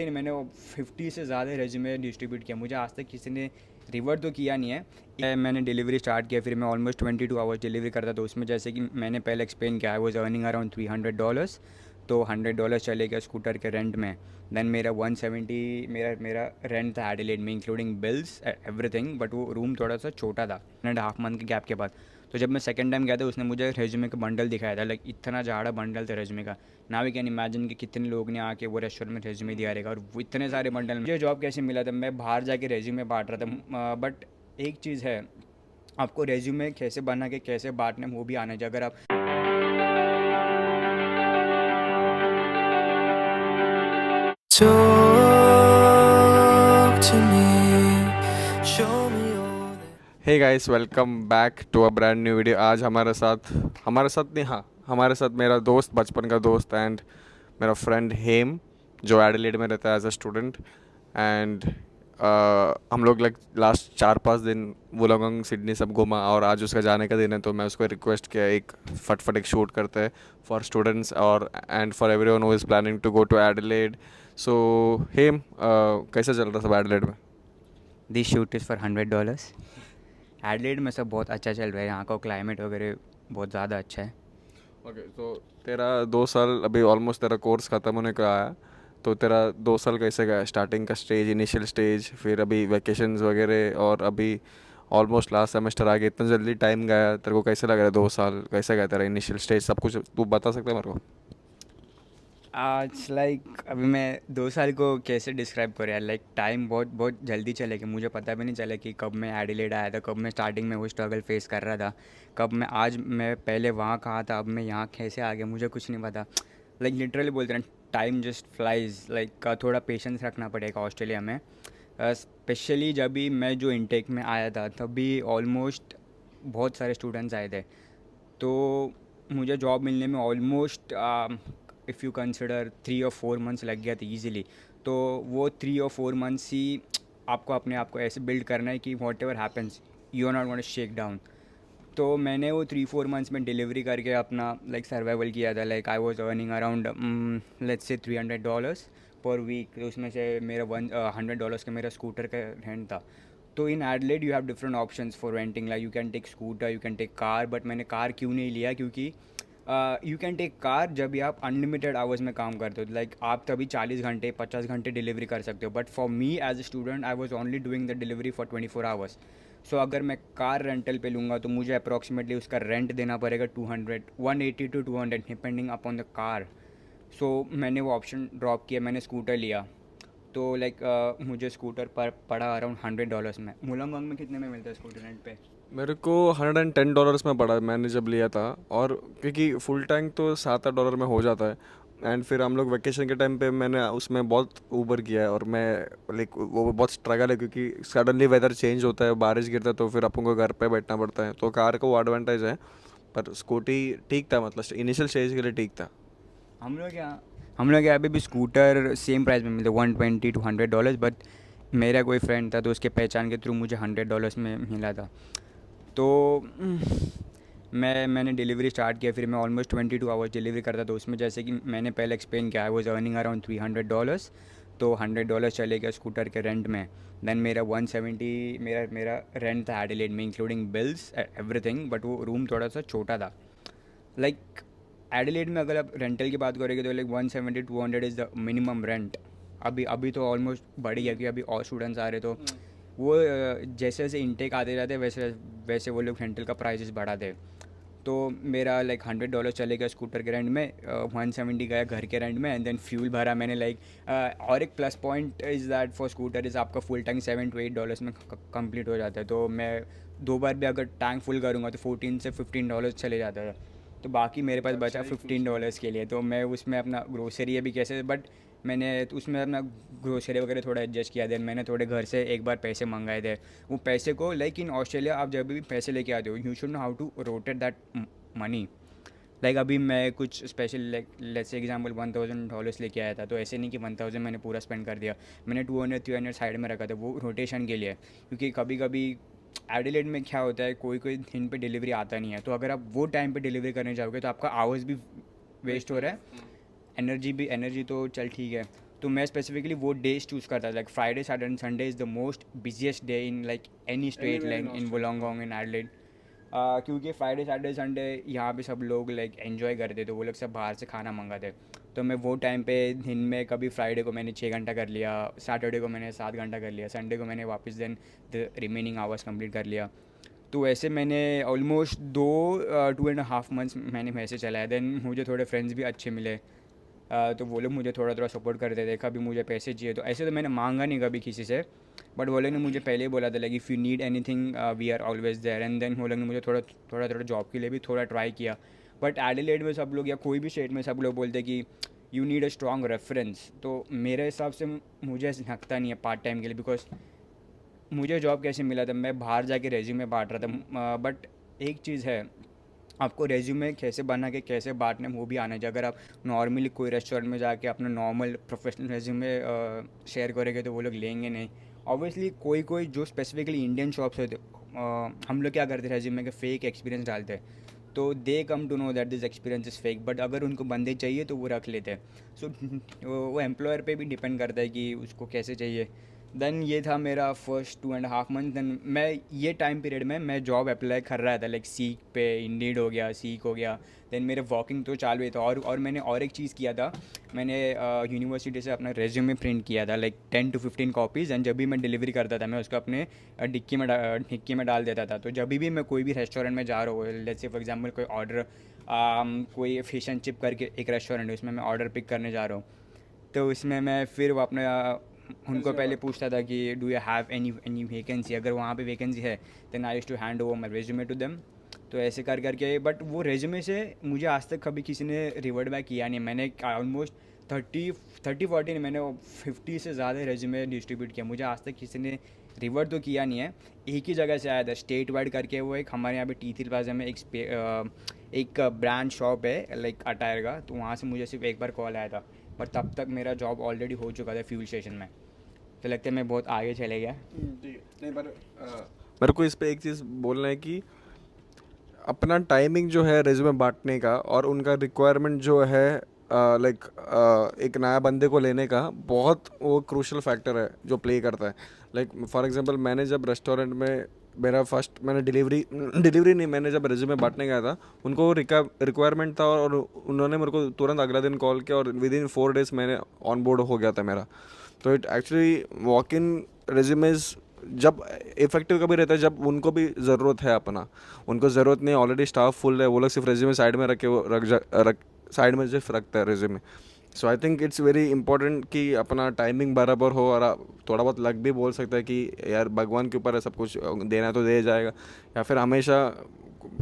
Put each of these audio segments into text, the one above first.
नहीं, मैंने वो 50 से ज़्यादा रेज्यूमे डिस्ट्रीब्यूट किया, मुझे आज तक किसी ने रिवर्ट तो किया नहीं है। मैंने डिलीवरी स्टार्ट किया, फिर मैं ऑलमोस्ट 22 आवर्स डिलीवरी करता, तो उसमें जैसे कि मैंने पहले एक्सप्लेन किया, आई वाज अर्निंग अराउंड $300। तो $100 चले गया स्कूटर के रेंट में। देन मेरा 170 मेरा रेंट था एडिलेड में, इंक्लूडिंग बिल्स एवरीथिंग, बट वो रूम थोड़ा सा छोटा था 1.5 मंथ के गैप के बाद। तो जब मैं सेकंड टाइम गया था, उसने मुझे रेज्यूमे का बंडल दिखाया था, लाइक इतना ज़्यादा बंडल था रेज्यूमे का। नाउ वी कैन इमेजिन कि कितने लोग ने आके वो रेस्टोरेंट में रेज्यूमे दिया रहेगा, और वो इतने सारे बंडल में मुझे जॉब कैसे मिला था, मैं बाहर जाके रेज्यूमे बांट रहा था। बट एक चीज़ है, आपको रेज्यूमे कैसे बना के कैसे बांटने वो भी आना चाहिए। अगर आप Talk to me, show me all that. Hey guys, welcome back to a brand new video. आज हमारे साथ नहीं, हाँ, हमारे साथ मेरा दोस्त, बचपन का दोस्त एंड मेरा फ्रेंड हेम, जो एडिलेड में रहता है एज अ स्टूडेंट। एंड हम लोग लाइक लास्ट 4-5 दिन वुलंगोंग सिडनी सब घूमा, और आज उसका जाने का दिन है, तो मैं उसको रिक्वेस्ट किया एक फटफट एक शूट करते हैं फॉर स्टूडेंट्स और and for everyone who is planning to go to Adelaide. So Hem, कैसा चल रहा सब एडिलेड में? This shoot is for $100। Adelaide में सब बहुत अच्छा चल रहा है, यहाँ का क्लाइमेट वगैरह बहुत ज़्यादा अच्छा है। ओके, तो तेरा 2 साल अभी ऑलमोस्ट तेरा कोर्स ख़त्म होने का आया, तो तेरा 2 साल कैसे गया? स्टार्टिंग का स्टेज, इनिशियल स्टेज, फिर अभी वैकेशंस वगैरह, और अभी ऑलमोस्ट लास्ट सेमेस्टर आ गया, इतना जल्दी टाइम गया, तेरे को कैसे लग रहा है? 2 साल कैसे गया तेरा इनिशियल स्टेज? सब कुछ तू बता सकता है मेरे को? आज लाइक अभी मैं 2 साल को कैसे डिस्क्राइब करूँ यार, लाइक टाइम बहुत बहुत जल्दी चले गया, मुझे पता भी नहीं चला कि कब मैं एडिलेड आया था, कब मैं स्टार्टिंग में वो स्ट्रगल फेस कर रहा था, कब मैं आज मैं पहले वहाँ कहाँ था, अब मैं यहाँ कैसे आ गया, मुझे कुछ नहीं पता। लाइक लिटरली बोलते हैं, टाइम जस्ट फ्लाइज। लाइक थोड़ा पेशेंस रखना पड़ेगा ऑस्ट्रेलिया में, स्पेशली जब भी मैं जो इनटेक में आया था तभी ऑलमोस्ट बहुत सारे स्टूडेंट्स आए थे। तो मुझे जॉब मिलने में ऑलमोस्ट इफ़ यू कंसिडर 3 और 4 मंथ्स लग गया था ईजिली। तो वो 3 और 4 मंथ्स ही आपको अपने आप को ऐसे बिल्ड करना है कि whatever happens you are not gonna shake down. तो मैंने वो 3-4 मंथ्स में डिलीवरी करके अपना लाइक सर्वाइवल किया था। Like I was earning around let's say $300 पर वीक। तो उसमें से मेरा $100 का मेरा स्कूटर का रेंट था। तो in Adelaide you have different options for renting, like you can take scooter, you can take car, but मैंने कार क्यों नहीं लिया, क्योंकि यू कैन टेक कार जब भी आप अनलिमिटेड आवर्स में काम करते हो, लाइक आप तभी 40 घंटे 50 घंटे डिलीवरी कर सकते हो, but for me as a student I was only doing the delivery for 24 hours. So अगर मैं कार रेंटल पे लूँगा तो मुझे अप्रॉक्सीमेटली उसका रेंट देना पड़ेगा 200, 180 to 200 depending upon the car. So मैंने वो ऑप्शन ड्रॉप किया, मैंने स्कूटर लिया। तो लाइक मुझे स्कूटर पर पड़ा अराउंड $100 में। मुलंगंग में कितने में मिलता है स्कूटर रेंट पे? मेरे को $110 में पड़ा मैंने जब लिया था। और क्योंकि फुल टैंक तो $7-8 में हो जाता है, एंड फिर हम लोग वेकेशन के टाइम पे मैंने उसमें बहुत ऊबर किया है, और मैं लाइक वो बहुत स्ट्रगल है, क्योंकि सडनली वेदर चेंज होता है, बारिश गिरता है, तो फिर अपन को घर पे बैठना पड़ता है, तो कार का वो एडवांटेज है। पर स्कूटी ठीक था, मतलब इनिशियल स्टेज के लिए ठीक था। हम लोग यहाँ पे भी स्कूटर सेम प्राइस में मिलते, $120 to $100, बट मेरा कोई फ्रेंड था तो उसके पहचान के थ्रू मुझे $100 में मिला था। तो मैंने डिलीवरी स्टार्ट किया, फिर मैं ऑलमोस्ट 22 आवर्स डिलीवरी करता, तो उसमें जैसे कि मैंने पहले एक्सप्लेन किया, आई वाज अर्निंग अराउंड $300। तो $100 चले गया स्कूटर के रेंट में। देन मेरा 170 मेरा रेंट था एडिलेड में, इंक्लूडिंग बिल्स एवरीथिंग, बट वो रूम थोड़ा सा छोटा था। लाइक एडिलेड में अगर आप रेंटल की बात करेंगे तो like 170-200 is the minimum rent. अभी अभी तो ऑलमोस्ट बढ़ गया, क्योंकि अभी और स्टूडेंट्स आ रहे, तो वो जैसे जैसे इनटेक आते जाते वैसे वैसे वो लोग रेंटल का प्राइसेस बढ़ाते। तो मेरा लाइक $100 चले गया स्कूटर के रेंट में, 170 गया घर के रेंट में, एंड देन फ्यूल भरा मैंने। लाइक और एक plus point is that for scooter is आपका फुल टैंक $7 to $8 में कंप्लीट हो जाता है। तो मैं 2 बार भी अगर टैंक फुल करूँगा तो $14 से $15 चले जाता है। तो बाकी मेरे पास बचा $15 के लिए, तो मैं उसमें अपना ग्रोसरी अभी कैसे, बट मैंने तो उसमें अपना ग्रोसरी वगैरह थोड़ा एडजस्ट किया। देन मैंने थोड़े घर से एक बार पैसे मंगाए थे। वो पैसे को लाइक इन ऑस्ट्रेलिया आप जब भी पैसे लेके आते हो, you should know how to rotate that money. Like अभी मैं कुछ स्पेशल लाइक लेट्स एग्जांपल $1000 लेके आया था, तो ऐसे नहीं कि 1000 मैंने पूरा स्पेंड कर दिया। मैंने 200-300 साइड में रखा था, वो रोटेशन के लिए, क्योंकि कभी कभी एडिलेड में क्या होता है, कोई कोई दिन पे डिलीवरी आता नहीं है, तो अगर आप वो टाइम पे डिलीवरी करने जाओगे तो आपका आवर्स भी वेस्ट हो रहा है, एनर्जी तो चल ठीक है। तो मैं स्पेसिफिकली वो डेज चूज़ करता था, like Friday Saturday Sunday is the most busiest day in like any state, like in Wollongong in Adelaide. क्योंकि फ्राइडे सैटरडे संडे यहाँ पे सब लोग लाइक एंजॉय करते, तो वो लोग सब बाहर से खाना मंगाते। तो मैं वो टाइम पे दिन में कभी फ्राइडे को मैंने 6 घंटा कर लिया, सैटरडे को मैंने 7 घंटा कर लिया, संडे को मैंने वापस then the remaining hours complete कर लिया। तो ऐसे मैंने ऑलमोस्ट 2.5 मंथ्स मैंने वैसे चलाया। देन मुझे थोड़े फ्रेंड्स भी अच्छे मिले, तो वो लोग मुझे थोड़ा थोड़ा सपोर्ट करते थे। कभी मुझे पैसे चाहिए तो ऐसे तो मैंने मांगा नहीं कभी किसी से, बट वो लोग ने मुझे पहले ही बोला था like if you need anything we are always there. And then वो लोग ने मुझे थोड़ा थोड़ा थोड़ा जॉब के लिए भी थोड़ा ट्राई किया। बट एडिलेड में सब लोग या कोई भी स्टेट में सब लोग बोलते कि you need a strong reference. तो मेरे हिसाब से मुझे ऐसा लगता नहीं है पार्ट टाइम के लिए, बिकॉज मुझे जॉब कैसे मिला था, मैं बाहर जाके रेज्यूमे बांट रहा था। बट एक चीज़ है, आपको रेज्यूमे कैसे बना के कैसे बांटने वो भी आना चाहिए। अगर आप नॉर्मली कोई रेस्टोरेंट में जाके अपना नॉर्मल प्रोफेशनल रेज्यूमे शेयर करेंगे तो वो लोग लेंगे नहीं। ऑब्वियसली कोई कोई जो स्पेसिफिकली इंडियन शॉप्स होते, हम लोग क्या करते हैं रेज्यूमे के फेक एक्सपीरियंस डालते हैं, तो they come to know that this experience is fake. But अगर उनको बंदे चाहिए तो वो रख लेते हैं। सो वो एम्प्लॉयर पे भी डिपेंड करता है कि उसको कैसे चाहिए। देन ये था मेरा फर्स्ट 2.5 मंथ। देन मैं ये टाइम पीरियड में मैं जॉब अप्लाई कर रहा था, लाइक सीक पे, इंडीड हो गया, सीक हो गया। देन मेरे वॉकिंग तो चालू ही था। और मैंने और एक चीज़ किया था, मैंने यूनिवर्सिटी से अपना रेज्यूमे प्रिंट किया था, लाइक 10 to 15 कॉपीज़। एंड जब भी मैं डिलीवरी करता था मैं उसको अपने डिक्की में डाल देता था। तो जब भी मैं कोई भी रेस्टोरेंट में जा रहा हूँ, लेट्स से फॉर एग्जांपल कोई ऑर्डर, कोई फिश एंड चिप करके एक रेस्टोरेंट है, उसमें मैं ऑर्डर पिक करने जा रहा हूँ, तो उसमें मैं फिर वो अपने उनको पहले पूछता था कि do you have any vacancy. अगर वहाँ पे वैकेंसी है then I used to hand over my resume to them. तो ऐसे कर करके, बट वो रेज्यूमे से मुझे आज तक कभी किसी ने रिवर्ट बैक किया नहीं। मैंने ऑलमोस्ट 30-40 नहीं, मैंने 50 से ज़्यादा रेज्यूमे डिस्ट्रीब्यूट किया, मुझे आज तक किसी ने रिवर्ट तो किया नहीं है। एक ही जगह से आया था, स्टेट वाइड करके, वो एक हमारे यहाँ पे टी3 प्लाजा में एक ब्रांड शॉप है लाइक अटायर का, तो वहाँ से मुझे सिर्फ एक बार कॉल आया था। पर तब तक मेरा जॉब ऑलरेडी हो चुका था फ्यूल स्टेशन में, तो लगता है मैं बहुत आगे चले गया। नहीं पर मेरे को इस पे एक चीज़ बोलना है कि अपना टाइमिंग जो है रेज्यूमे बांटने का और उनका रिक्वायरमेंट जो है लाइक एक नया बंदे को लेने का, बहुत वो क्रूशल फैक्टर है जो प्ले करता है। लाइक फॉर एग्जांपल मैंने जब रेस्टोरेंट में मेरा फर्स्ट मैंने डिलीवरी नहीं, मैंने जब रेज्यूमे बांटने गया था, उनको रिक्वायरमेंट था और उन्होंने मेरे को तुरंत अगला दिन कॉल किया और विद इन 4 days मैंने ऑन बोर्ड हो गया था मेरा। तो it actually walk in resumes जब इफेक्टिव कभी रहता है जब उनको भी ज़रूरत है अपना, उनको ज़रूरत नहीं, ऑलरेडी स्टाफ फुल है, वो लोग सिर्फ रेज्यूमे साइड में रख के वो रख साइड में सिर्फ रखता है resume. So I think it's very important कि अपना टाइमिंग बराबर हो, और थोड़ा बहुत लक भी बोल सकता है कि यार भगवान के ऊपर है सब कुछ, देना तो दे जाएगा, या फिर हमेशा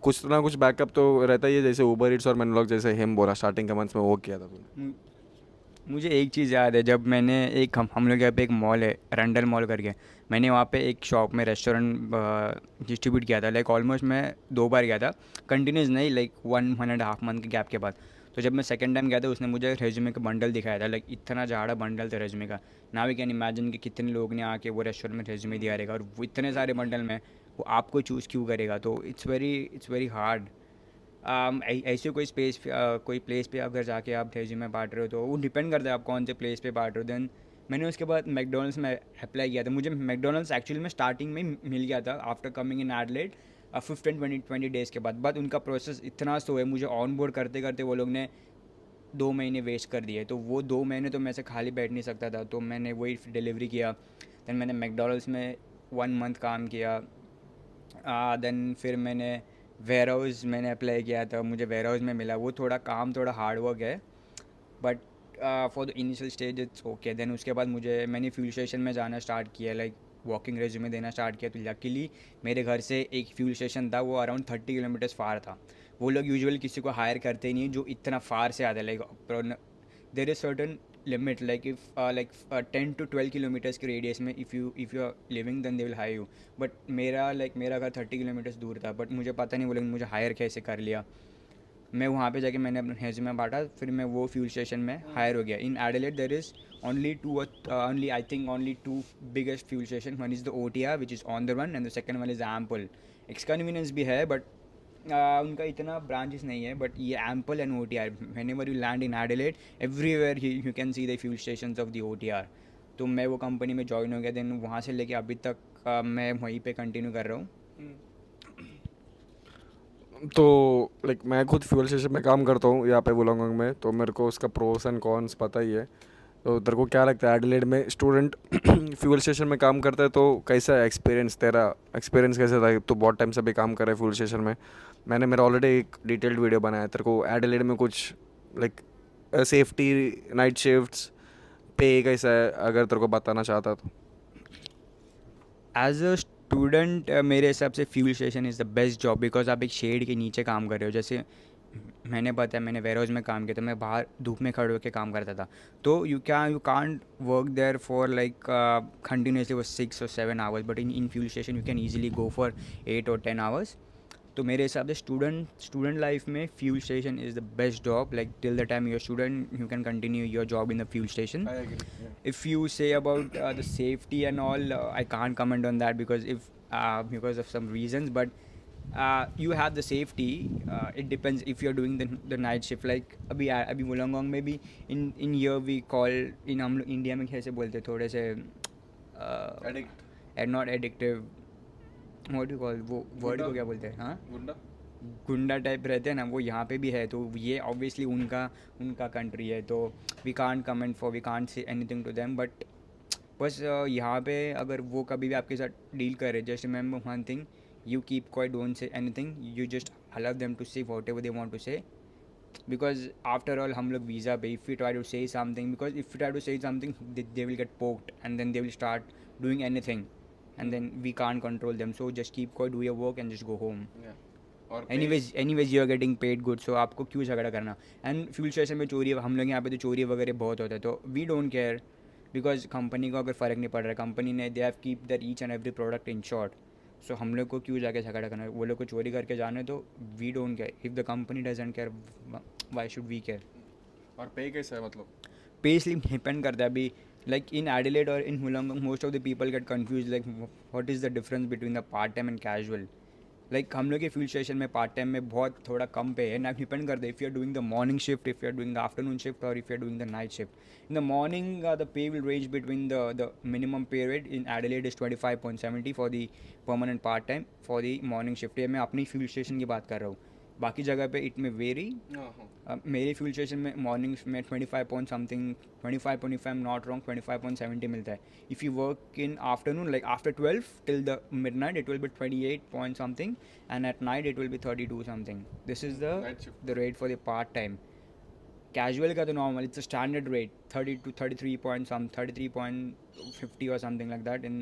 कुछ ना कुछ बैकअप तो रहता ही है, जैसे ऊबर ईट्स और मैंने लोग जैसे हिम बोला स्टार्टिंग के मंथ्स में वो किया था तूने। मुझे एक चीज़ याद है, जब मैंने एक हम लोग यहाँ पे एक मॉल है रंडल मॉल करके, मैंने वहाँ पे एक शॉप में रेस्टोरेंट डिस्ट्रीब्यूट किया था। लाइक ऑलमोस्ट मैं 2 बार गया था, कंटिन्यूस नहीं, लाइक 1.5 मंथ के गैप के बाद। तो जब मैं सेकंड टाइम गया था उसने मुझे रेज्यूमे का बंडल दिखाया था, लाइक इतना ज़्यादा बंडल था रेज्यूमे का। ना भी कैन इमेजिन कि कितने लोग ने आके वो रेस्टोरेंट में रेज्यूमे दिया रहेगा, और वो इतने सारे बंडल में वो आपको चूज़ क्यों करेगा। तो इट्स वेरी हार्ड। ऐसे कोई स्पेस कोई प्लेस पे अगर जाके आप रेज्यूमे बांट रहे हो तो वो डिपेंड करता है आप कौन से प्लेस पे बांट रहे हो। देन मैंने उसके बाद मैकडोनल्ड्स में अप्लाई किया था। मुझे मैकडोनल्ड्स एक्चुअली में स्टार्टिंग में मिल गया था after coming in Adelaide 15-20 days के बाद। बट उनका प्रोसेस इतना स्लो है, मुझे ऑन बोर्ड करते करते वो लोग ने 2 महीने वेस्ट कर दिए। तो वो 2 महीने तो मैं से खाली बैठ नहीं सकता था, तो मैंने वही डिलीवरी किया। देन मैंने मैकडोनल्ड्स में 1 मंथ काम किया। देन फिर मैंने वेयर हाउस मैंने अप्लाई किया था, मुझे वेयर हाउस में मिला। वो थोड़ा काम थोड़ा हार्ड वर्क है, but for the initial stage it's okay. Then उसके बाद मैंने फ्यूल स्टेशन में जाना स्टार्ट किया, लाइक वॉकिंग रेज्यूमे देना स्टार्ट किया। तो लकीली मेरे घर से एक फ्यूल स्टेशन था, वो अराउंड 30 किलोमीटर्स फार था। वो लोग यूजुअली किसी को हायर करते ही नहीं जो इतना फार से आता है। Like there is certain limit, like if 10 to 12 kilometres के रेडियस में if you are living then they will hire you. But मेरा घर 30 किलोमीटर्स दूर था, बट मुझे पता नहीं वो लोग मुझे हायर कैसे कर लिया। मैं वहाँ पे जाके मैंने अपना रेज्यूमे बांटा, फिर मैं वो फ्यूल स्टेशन में हायर हो गया। In Adelaide there is only two biggest fuel station. One is the OTR which is on the run and the second one is Ample. एक्सकन्वीनियंस भी है, बट उनका इतना ब्रांचेस नहीं है, बट ये ample and OTR, whenever you land in Adelaide everywhere you can see the fuel stations of the OTR. तो मैं वो कंपनी में ज्वाइन हो गया, देन वहाँ से लेके अभी तक मैं वहीं पे कंटिन्यू कर रहा हूँ. तो लाइक मैं खुद फ्यूल स्टेशन में काम करता हूँ यहाँ पे वुलंगडोंग में, तो मेरे को उसका प्रोस एंड कॉन्स पता ही है. तो तेरे को क्या लगता है एडिलेड में स्टूडेंट फ्यूल स्टेशन में काम करता है तो कैसा है एक्सपीरियंस? तेरा एक्सपीरियंस कैसा था? तो बहुत टाइम से भी काम कर रहा है फ्यूल स्टेशन में. मैंने मेरा ऑलरेडी एक डिटेल्ड वीडियो बनाया. तेरे को एडिलेड में कुछ लाइक सेफ्टी, नाइट शिफ्ट्स, पे कैसा है, अगर तेरे को बताना चाहता तो. एज अ स्टूडेंट मेरे हिसाब से fuel station is the best job, because आप एक शेड के नीचे काम कर रहे हो. जैसे मैंने पता है, मैंने वेयर हाउस में काम किया, तो मैं बाहर धूप में खड़े होकर काम करता था. तो you can't work there for like continuously for 6 or 7 hours, but in fuel station you can easily go for 8 or 10 hours. तो मेरे हिसाब से स्टूडेंट लाइफ में fuel station is the best job. Like till the time you're student you can continue your job in the fuel station. If you say about the safety and all, I can't comment on that because because of some reasons, but you have the safety. It depends if you're doing the night shift. Like अभी वुलंगडोंग में भी in here we call, in हम लोग India में कैसे बोलते हैं, थोड़े से and not addictive, what do you call, वो वर्ड को क्या बोलते हैं, हाँ, गुंडा टाइप रहते हैं ना, वो यहाँ पे भी है. तो ये ऑब्वियसली उनका कंट्री है, तो we can't comment for, we can't say anything to them. But बस यहाँ पे अगर वो कभी भी आपके साथ डील करे, just remember one thing, you keep quiet, don't say anything, you just allow them to say whatever they want to say. Because after all हम लोग वीज़ा पे, if you try to say something, because if you try to say something they will get poked and then they will start doing anything and then we can't control them. So just keep quiet, do your work and just go home. Anyways you are getting paid good, so आपको क्यों झगड़ा करना. And fuel station में चोरी, हम लोग यहाँ पे तो चोरी वगैरह बहुत होता है, तो we don't care, because company को अगर फ़र्क नहीं पड़ रहा है, कंपनी ने they have keep there each and every product in short. So हम लोग को क्यों जाके झगड़ा करना, वो लोग को चोरी करके जाने, तो we don't care. If the company doesn't care, why should we care. और पे कैसा है मतलब? पे स्लिप डिपेंड करता है. अभी like in Adelaide or in Wollongong, most of the people get confused, like what is the difference between the part time and casual. Like हम लोग के फ्यूल स्टेशन में पार्ट टाइम में बहुत थोड़ा कम पे है ना, डिपेंड करता है if you are doing the morning shift, if you are doing the afternoon shift, और if you are doing the night shift. In the morning the pay will range between the minimum pay rate in Adelaide is 25.70 for the permanent part time for the morning shift. ये मैं अपनी fuel station की बात कर रहा हूँ, बाकी जगह पे इट में वेरी. मेरे फ्यूल स्टेशन में मॉर्निंग में 25 point something, 25 point, if I am not wrong 25.70 मिलता है. If you work in afternoon like after 12 till the mid night, it will be 28 point something, and at night it will be 32 something. This is the rate for the part time. Casual का तो normal, it's a standard rate 30 to 33 point 33.50 or something like that in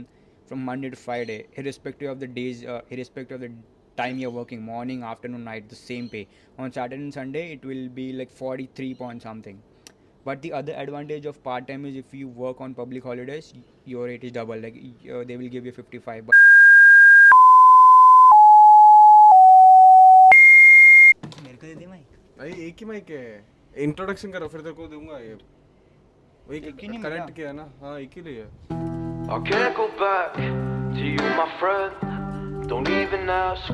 from Monday to Friday, irrespective of the days, irrespective of the time you're working, morning, afternoon, night, the same pay. On Saturday and Sunday it will be like 43 point something. But the other advantage of part time is if you work on public holidays, your rate is double, like they will give you 55. मेरे को दे दे mic. भाई एक ही mic है, introduction करो फिर तेरे को दूंगा. ये वही कनेक्ट किया ना, हाँ एक ही लिए. I can't go back to you, my friend. Don't even ask,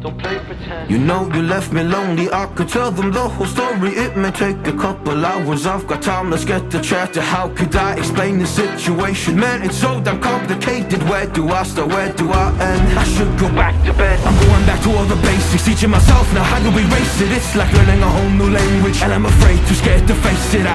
don't play pretend. You know you left me lonely, I could tell them the whole story. It may take a couple hours, I've got time, let's get to chat. How could I explain the situation? Man, it's so damn complicated. Where do I start, where do I end? I should go back to bed. I'm going back to all the basics, teaching myself now how to erase it. It's like learning a whole new language, and I'm afraid, too scared to face it.